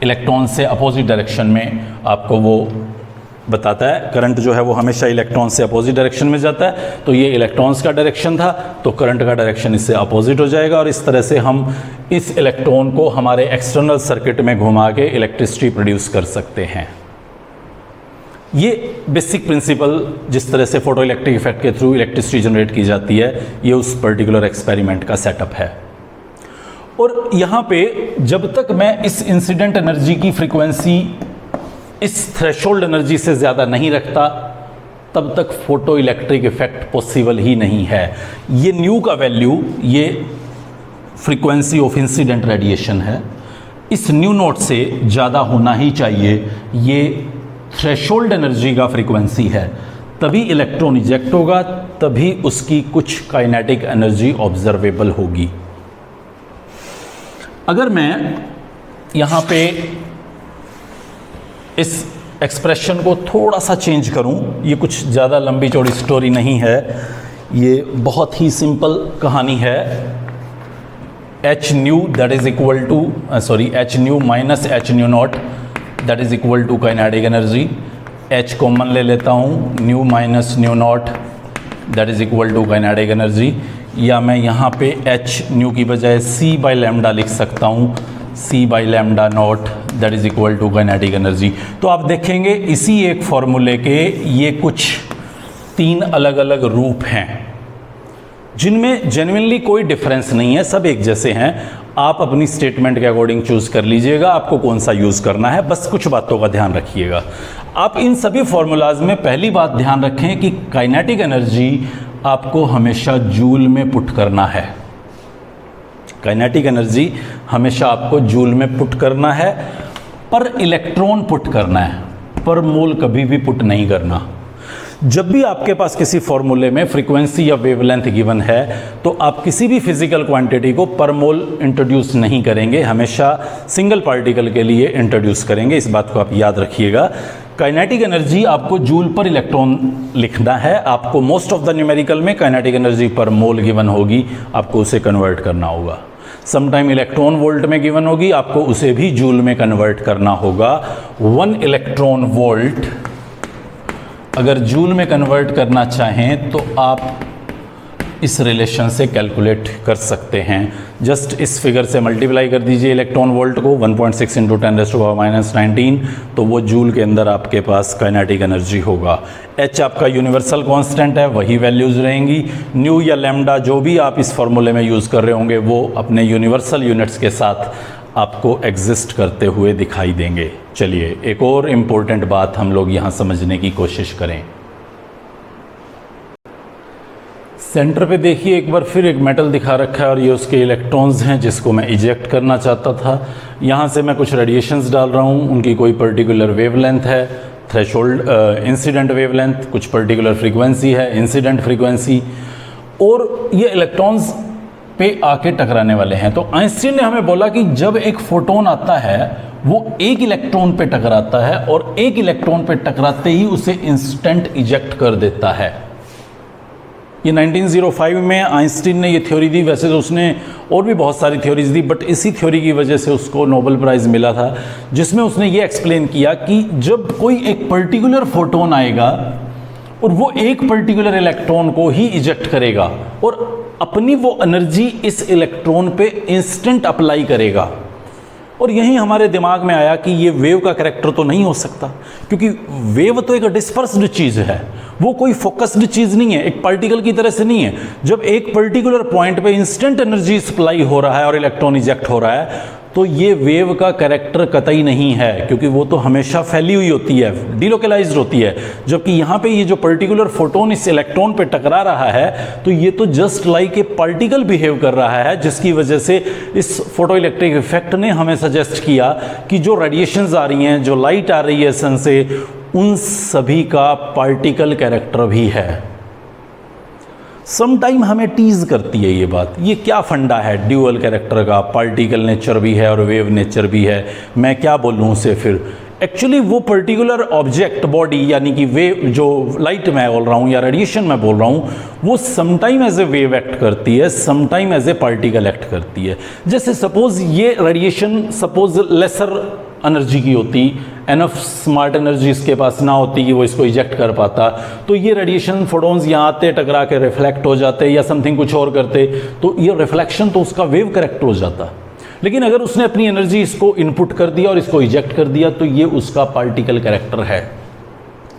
इलेक्ट्रॉन से अपोजिट डायरेक्शन में आपको वो बताता है। करंट जो है वो हमेशा इलेक्ट्रॉन से अपोजिट डायरेक्शन में जाता है। तो ये इलेक्ट्रॉन्स का डायरेक्शन था, तो करंट का डायरेक्शन इससे अपोजिट हो जाएगा, और इस तरह से हम इस इलेक्ट्रॉन को हमारे एक्सटर्नल सर्किट में घुमा के इलेक्ट्रिसिटी प्रोड्यूस कर सकते हैं। ये बेसिक प्रिंसिपल जिस तरह से फोटो इलेक्ट्रिक इफेक्ट के थ्रू इलेक्ट्रिसिटी जनरेट की जाती है, ये उस पर्टिकुलर एक्सपेरिमेंट का सेटअप है। और यहाँ पे जब तक मैं इस इंसिडेंट एनर्जी की फ्रीक्वेंसी इस थ्रेशोल्ड एनर्जी से ज़्यादा नहीं रखता, तब तक फोटो इलेक्ट्रिक इफेक्ट पॉसिबल ही नहीं है। ये न्यू का वैल्यू, ये फ्रीक्वेंसी ऑफ इंसिडेंट रेडिएशन है, इस न्यू नोट से ज़्यादा होना ही चाहिए। ये थ्रेशोल्ड एनर्जी का फ्रीक्वेंसी है, तभी इलेक्ट्रॉन इजेक्ट होगा, तभी उसकी कुछ काइनेटिक एनर्जी ऑब्जर्वेबल होगी। अगर मैं यहाँ पे इस एक्सप्रेशन को थोड़ा सा चेंज करूं, ये कुछ ज़्यादा लंबी चौड़ी स्टोरी नहीं है, ये बहुत ही सिंपल कहानी है। H nu that is equal to H nu minus H nu naught that is equal to kinetic energy. H common ले लेता हूँ, nu minus nu naught that is equal to kinetic energy, या मैं यहाँ पे H new की बजाय सी by lambda लिख सकता हूँ, C by lambda naught that is equal to kinetic energy. तो आप देखेंगे इसी एक फॉर्मूले के ये कुछ 3 अलग अलग रूप हैं, जिनमें जेन्युइनली कोई डिफरेंस नहीं है, सब एक जैसे हैं। आप अपनी स्टेटमेंट के अकॉर्डिंग चूज कर लीजिएगा आपको कौन सा यूज़ करना है, बस कुछ बातों का ध्यान रखिएगा। आप इन सभी फॉर्मूलाज में पहली बात ध्यान रखें कि काइनेटिक एनर्जी आपको हमेशा जूल में पुट करना है। काइनेटिक एनर्जी हमेशा आपको जूल में पुट करना है, पर इलेक्ट्रॉन पुट करना है, पर मोल कभी भी पुट नहीं करना। जब भी आपके पास किसी फॉर्मूले में फ्रीक्वेंसी या वेवलेंथ गिवन है, तो आप किसी भी फिजिकल क्वांटिटी को पर मोल इंट्रोड्यूस नहीं करेंगे, हमेशा सिंगल पार्टिकल के लिए इंट्रोड्यूस करेंगे। इस बात को आप याद रखिएगा। काइनेटिक एनर्जी आपको जूल पर इलेक्ट्रॉन लिखना है, आपको मोस्ट ऑफ द न्यूमेरिकल में काइनेटिक एनर्जी पर मोल गिवन होगी, आपको उसे कन्वर्ट करना होगा। समटाइम इलेक्ट्रॉन वोल्ट में गिवन होगी, आपको उसे भी जूल में कन्वर्ट करना होगा। 1 इलेक्ट्रॉन वोल्ट अगर जूल में कन्वर्ट करना चाहें तो आप इस रिलेशन से कैलकुलेट कर सकते हैं। जस्ट इस फिगर से मल्टीप्लाई कर दीजिए इलेक्ट्रॉन वोल्ट को 1.6 × 10⁻⁻19, तो वो जूल के अंदर आपके पास काइनेटिक एनर्जी होगा। एच आपका यूनिवर्सल कांस्टेंट है, वही वैल्यूज़ रहेंगी। न्यू या लैम्डा जो भी आप इस फॉर्मूले में यूज़ कर रहे होंगे, वो अपने यूनिवर्सल यूनिट्स के साथ आपको एग्जिस्ट करते हुए दिखाई देंगे। चलिए एक और इम्पोर्टेंट बात हम लोग यहाँ समझने की कोशिश करें। सेंटर पे देखिए एक बार फिर एक मेटल दिखा रखा है, और ये उसके इलेक्ट्रॉन्स हैं जिसको मैं इजेक्ट करना चाहता था। यहाँ से मैं कुछ रेडिएशंस डाल रहा हूँ, उनकी कोई पर्टिकुलर वेवलेंथ है, थ्रेशोल्ड इंसिडेंट वेवलेंथ, कुछ पर्टिकुलर फ्रीक्वेंसी है, इंसिडेंट फ्रीक्वेंसी, और ये इलेक्ट्रॉन्स पे आके टकराने वाले हैं। तो आइंस्टीन ने हमें बोला कि जब एक फोटोन आता है वो एक इलेक्ट्रॉन पे टकराता है, और एक इलेक्ट्रॉन पे टकराते ही उसे इंस्टेंट इजेक्ट कर देता है। ये 1905 में आइंस्टीन ने ये थ्योरी दी। वैसे तो उसने और भी बहुत सारी थ्योरीज दी, बट इसी थ्योरी की वजह से उसको नोबेल प्राइज़ मिला था, जिसमें उसने ये एक्सप्लेन किया कि जब कोई एक पर्टिकुलर फोटोन आएगा और वो एक पर्टिकुलर इलेक्ट्रॉन को ही इजेक्ट करेगा और अपनी वो एनर्जी इस इलेक्ट्रॉन पे इंस्टेंट अप्लाई करेगा, और यही हमारे दिमाग में आया कि ये वेव का कैरेक्टर तो नहीं हो सकता, क्योंकि वेव तो एक डिस्पर्स्ड चीज़ है, वो कोई फोकस्ड चीज़ नहीं है, एक पार्टिकल की तरह से नहीं है। जब एक पर्टिकुलर पॉइंट पे इंस्टेंट एनर्जी सप्लाई हो रहा है और इलेक्ट्रॉन इजेक्ट हो रहा है, तो ये वेव का कैरेक्टर कतई नहीं है, क्योंकि वो तो हमेशा फैली हुई होती है, डिलोकलाइज्ड होती है। जबकि यहाँ पे ये जो पर्टिकुलर फोटोन इस इलेक्ट्रॉन पे टकरा रहा है, तो ये तो just like a particle behave कर रहा है, जिसकी वजह से इस फोटो इलेक्ट्रिक इफेक्ट ने हमें सजेस्ट किया कि जो रेडिएशंस आ रही हैं, जो लाइट आ रही है सन से, उन सभी का पार्टिकल कैरेक्टर भी है। समटाइम हमें टीज करती है ये बात, ये क्या फंडा है ड्यूअल कैरेक्टर का, पार्टिकल नेचर भी है और वेव नेचर भी है, मैं क्या बोलूँ उसे फिर। एक्चुअली वो पर्टिकुलर ऑब्जेक्ट बॉडी, यानी कि वेव, जो लाइट मैं बोल रहा हूँ या रेडिएशन मैं बोल रहा हूँ, वो sometime as a wave act करती है, sometime as a particle act करती है। जैसे सपोज ये रेडिएशन सपोज लेसर एनर्जी की होती, एनफ स्मार्ट एनर्जी इसके पास ना होती कि वो इसको इजेक्ट कर पाता, तो ये रेडिएशन फोटॉन्स यहाँ आते, टकरा के रिफ्लेक्ट हो जाते या समथिंग कुछ और करते, तो ये रिफ्लेक्शन तो उसका वेव कैरेक्टर हो जाता। लेकिन अगर उसने अपनी एनर्जी इसको इनपुट कर दिया और इसको इजेक्ट कर दिया, तो ये उसका पार्टिकल कैरेक्टर है,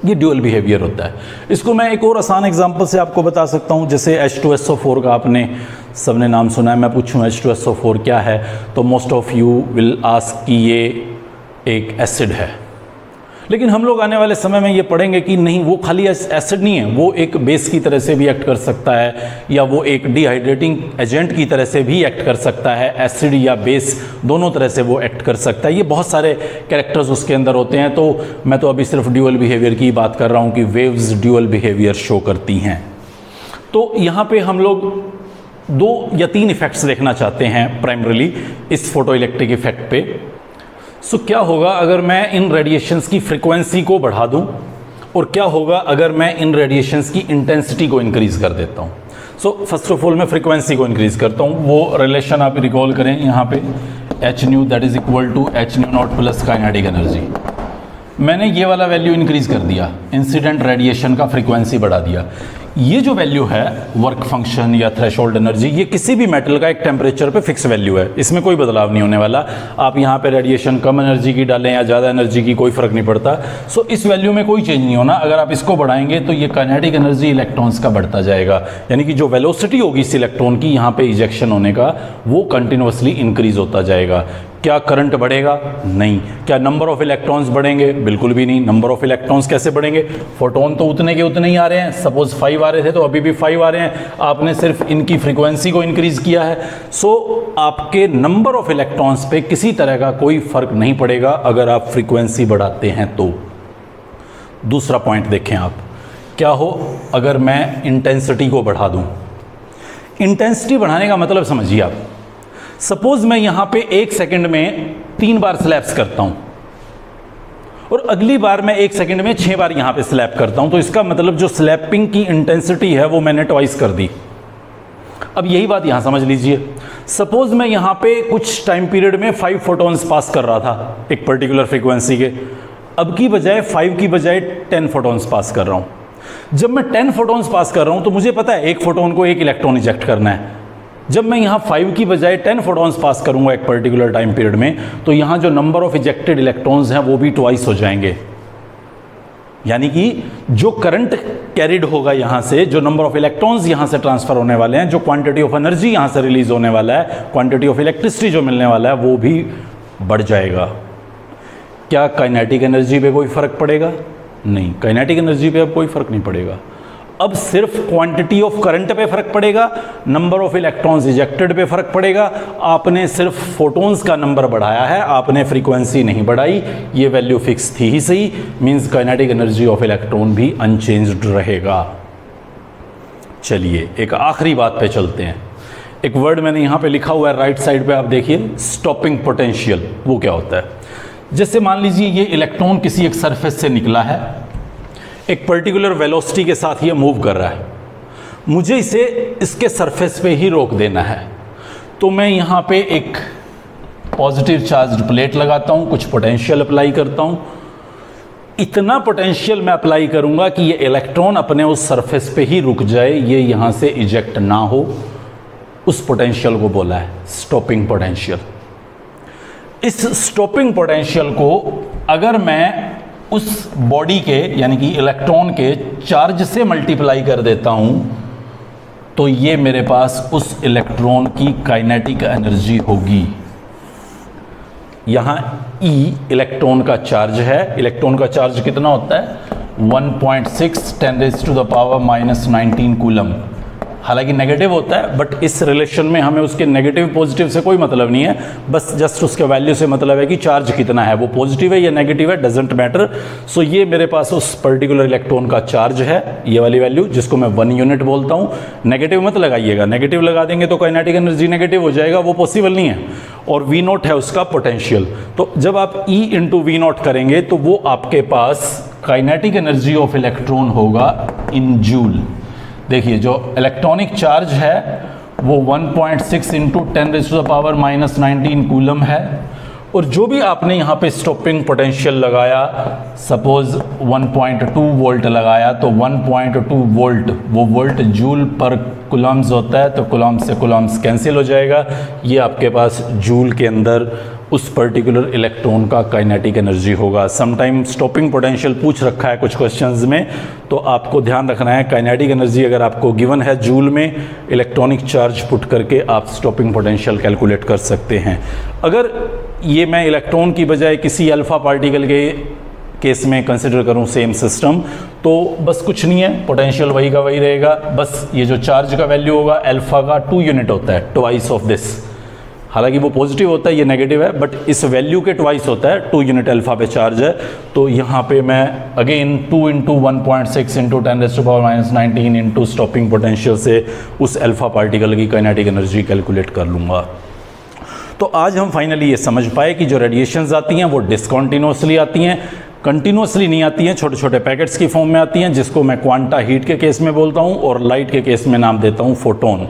ये ड्यूअल बिहेवियर होता है। इसको मैं एक और आसान एग्जांपल से आपको बता सकता हूँ। जैसे H2SO4 का आपने सबने नाम सुना है, मैं पूछूँ H2SO4 क्या है, तो most of you will ask कि ये एक एसिड है। लेकिन हम लोग आने वाले समय में ये पढ़ेंगे कि नहीं, वो खाली एसिड नहीं है, वो एक बेस की तरह से भी एक्ट कर सकता है, या वो एक डिहाइड्रेटिंग एजेंट की तरह से भी एक्ट कर सकता है। एसिड या बेस दोनों तरह से वो एक्ट कर सकता है। ये बहुत सारे कैरेक्टर्स उसके अंदर होते हैं। तो मैं तो अभी सिर्फ ड्यूअल बिहेवियर की बात कर रहा हूँ कि वेव्स ड्यूअल बिहेवियर शो करती हैं। तो यहाँ पे हम लोग 2 या 3 इफेक्ट्स देखना चाहते हैं प्राइमरीली इस फोटो इलेक्ट्रिक इफेक्ट पे। सो क्या होगा अगर मैं इन रेडिएशंस की फ्रीक्वेंसी को बढ़ा दूं, और क्या होगा अगर मैं इन रेडिएशंस की इंटेंसिटी को इंक्रीज कर देता हूं। सो फर्स्ट ऑफ ऑल मैं फ्रीक्वेंसी को इंक्रीज करता हूं। वो रिलेशन आप रिकॉल करें यहाँ पे, H nu that is equal to H nu naught plus kinetic energy. मैंने ये वाला वैल्यू इंक्रीज कर दिया, इंसिडेंट रेडिएशन का फ्रीक्वेंसी बढ़ा दिया। ये जो वैल्यू है वर्क फंक्शन या थ्रेशोल्ड एनर्जी, ये किसी भी मेटल का एक टेम्परेचर पे फिक्स वैल्यू है, इसमें कोई बदलाव नहीं होने वाला। आप यहाँ पे रेडिएशन कम एनर्जी की डालें या ज़्यादा एनर्जी की, कोई फ़र्क नहीं पड़ता। सो इस वैल्यू में कोई चेंज नहीं होना। अगर आप इसको बढ़ाएंगे तो ये काइनेटिक एनर्जी इलेक्ट्रॉन्स का बढ़ता जाएगा, यानी कि जो वेलोसिटी होगी इस इलेक्ट्रॉन की यहाँ पे इजेक्शन होने का, वो कंटिन्यूसली इंक्रीज होता जाएगा। क्या करंट बढ़ेगा? नहीं। क्या नंबर ऑफ इलेक्ट्रॉन्स बढ़ेंगे? बिल्कुल भी नहीं। नंबर ऑफ इलेक्ट्रॉन्स कैसे बढ़ेंगे? फोटोन तो उतने के उतने ही आ रहे हैं। सपोज 5 आ रहे थे तो अभी भी 5 आ रहे हैं, आपने सिर्फ इनकी फ्रीक्वेंसी को इंक्रीज किया है। सो आपके नंबर ऑफ इलेक्ट्रॉन्स पे किसी तरह का कोई फर्क नहीं पड़ेगा अगर आप फ्रीक्वेंसी बढ़ाते हैं तो। दूसरा पॉइंट देखें आप, क्या हो अगर मैं इंटेंसिटी को बढ़ा दूं। इंटेंसिटी बढ़ाने का मतलब समझिए आप, सपोज मैं यहां पे 1 सेकंड में 3 बार स्लैप्स करता हूं और अगली बार मैं 1 सेकंड में 6 बार यहां पे स्लैप करता हूं, तो इसका मतलब जो स्लैपिंग की इंटेंसिटी है वो मैंने ट्वाइस कर दी। अब यही बात यहां समझ लीजिए, सपोज मैं यहां पे कुछ टाइम पीरियड में 5 फोटॉन्स पास कर रहा था एक पर्टिकुलर फ्रीक्वेंसी के, अब की बजाय 5 की बजाय 10 फोटॉन्स पास कर रहा हूं। जब मैं 10 फोटॉन्स पास कर रहा हूं तो मुझे पता है एक फोटोन को 1 इलेक्ट्रॉन इजेक्ट करना है। जब मैं यहाँ 5 की बजाय 10 फोटॉन्स पास करूंगा एक पर्टिकुलर टाइम पीरियड में, तो यहाँ जो नंबर ऑफ इजेक्टेड इलेक्ट्रॉन्स हैं वो भी ट्वाइस हो जाएंगे। यानी कि जो करंट कैरिड होगा यहाँ से, जो नंबर ऑफ इलेक्ट्रॉन्स यहाँ से ट्रांसफर होने वाले हैं, जो क्वांटिटी ऑफ एनर्जी यहाँ से रिलीज होने वाला है, क्वांटिटी ऑफ इलेक्ट्रिसिटी जो मिलने वाला है, वो भी बढ़ जाएगा। क्या काइनेटिक एनर्जी पे कोई फर्क पड़ेगा? नहीं, काइनेटिक एनर्जी पे अब कोई फर्क नहीं पड़ेगा। अब सिर्फ क्वांटिटी ऑफ करंट पे फर्क पड़ेगा, नंबर ऑफ इलेक्ट्रॉन्स इजेक्टेड पे फर्क पड़ेगा। आपने सिर्फ फोटॉन्स का नंबर बढ़ाया है, आपने फ्रीक्वेंसी नहीं बढ़ाई। ये वैल्यू फिक्स थी ही सही, means kinetic energy of electron भी अनचेंज्ड रहेगा। चलिए एक आखिरी बात पे चलते हैं। एक वर्ड मैंने यहाँ पे लिखा हुआ है राइट साइड पे, आप देखिए, स्टॉपिंग पोटेंशियल। वो क्या होता है? जैसे मान लीजिए ये इलेक्ट्रॉन किसी एक सरफेस से निकला है, एक पर्टिकुलर वेलोसिटी के साथ ये मूव कर रहा है। मुझे इसे इसके सरफेस पे ही रोक देना है। तो मैं यहाँ पे एक पॉजिटिव चार्ज प्लेट लगाता हूँ, कुछ पोटेंशियल अप्लाई करता हूँ। इतना पोटेंशियल मैं अप्लाई करूँगा कि ये इलेक्ट्रॉन अपने उस सरफेस पे ही रुक जाए, ये यहाँ से इजेक्ट ना हो। उस पोटेंशियल को बोला है स्टॉपिंग पोटेंशियल। इस स्टॉपिंग पोटेंशियल को अगर मैं उस बॉडी के यानी कि इलेक्ट्रॉन के चार्ज से मल्टीप्लाई कर देता हूं तो ये मेरे पास उस इलेक्ट्रॉन की काइनेटिक एनर्जी होगी। यहाँ E इलेक्ट्रॉन का चार्ज है। इलेक्ट्रॉन का चार्ज कितना होता है? 1.6 10⁻⁻19 कूलम। हालांकि नेगेटिव होता है, बट इस रिलेशन में हमें उसके नेगेटिव पॉजिटिव से कोई मतलब नहीं है, बस जस्ट उसके वैल्यू से मतलब है कि चार्ज कितना है, वो पॉजिटिव है या नेगेटिव है, डजेंट मैटर। सो ये मेरे पास उस पर्टिकुलर इलेक्ट्रॉन का चार्ज है, ये वाली वैल्यू जिसको मैं 1 यूनिट बोलता हूँ। नेगेटिव मत लगाइएगा, नेगेटिव लगा देंगे तो काइनेटिक एनर्जी नेगेटिव हो जाएगा, वो पॉसिबल नहीं है। और V नॉट है उसका पोटेंशियल। तो जब आप E इंटू V नॉट करेंगे तो वो आपके पास काइनेटिक एनर्जी ऑफ इलेक्ट्रॉन होगा इन जूल। देखिए जो इलेक्ट्रॉनिक चार्ज है वो 1.6 इंटू 10⁻⁻19 कूलम है, और जो भी आपने यहाँ पे स्टॉपिंग पोटेंशियल लगाया, सपोज 1.2 वोल्ट लगाया, तो 1.2 वोल्ट वो वोल्ट जूल पर कूलम्स होता है, तो कूलम से कूलम्स कैंसिल हो जाएगा। ये आपके पास जूल के अंदर उस पर्टिकुलर इलेक्ट्रॉन का काइनेटिक एनर्जी होगा। समटाइम स्टॉपिंग पोटेंशियल पूछ रखा है कुछ क्वेश्चंस में, तो आपको ध्यान रखना है काइनेटिक एनर्जी अगर आपको गिवन है जूल में, इलेक्ट्रॉनिक चार्ज पुट करके आप स्टॉपिंग पोटेंशियल कैलकुलेट कर सकते हैं। अगर ये मैं इलेक्ट्रॉन की बजाय किसी अल्फा पार्टिकल के केस में कंसिडर करूं सेम सिस्टम, तो बस कुछ नहीं है, पोटेंशियल वही का वही रहेगा। बस ये जो चार्ज का वैल्यू होगा अल्फा का 2 यूनिट होता है, ट्वाइस ऑफ दिस। हालांकि वो पॉजिटिव होता है, ये नेगेटिव है, बट इस वैल्यू के ट्वाइस होता है, 2 यूनिट अल्फा पे चार्ज है। तो यहाँ पे मैं again 2 into 1.6 into 10⁻⁻19 into stopping potential से उस अल्फा पार्टिकल की काइनेटिक एनर्जी कैलकुलेट कर लूँगा। तो आज हम फाइनली ये समझ पाए कि जो रेडिएशंस आती हैं वो डिसकॉन्टिन्यूसली आती हैं, कंटिन्यूसली नहीं आती हैं, छोटे छोटे पैकेट्स की फॉर्म में आती हैं, जिसको मैं क्वांटा हीट के केस में बोलता हूँ और लाइट के केस में नाम देता हूँ फोटोन।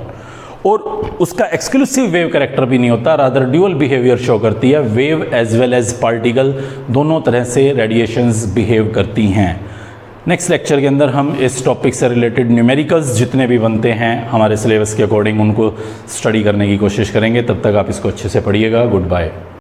और उसका एक्सक्लूसिव वेव कैरेक्टर भी नहीं होता, रादर ड्यूअल बिहेवियर शो करती है। Wave as well as particle दोनों तरह से रेडिएशंस बिहेव करती हैं। नेक्स्ट लेक्चर के अंदर हम इस टॉपिक से रिलेटेड न्यूमेरिकल्स जितने भी बनते हैं हमारे सिलेबस के अकॉर्डिंग उनको स्टडी करने की कोशिश करेंगे। तब तक आप इसको अच्छे से पढ़िएगा। Good bye.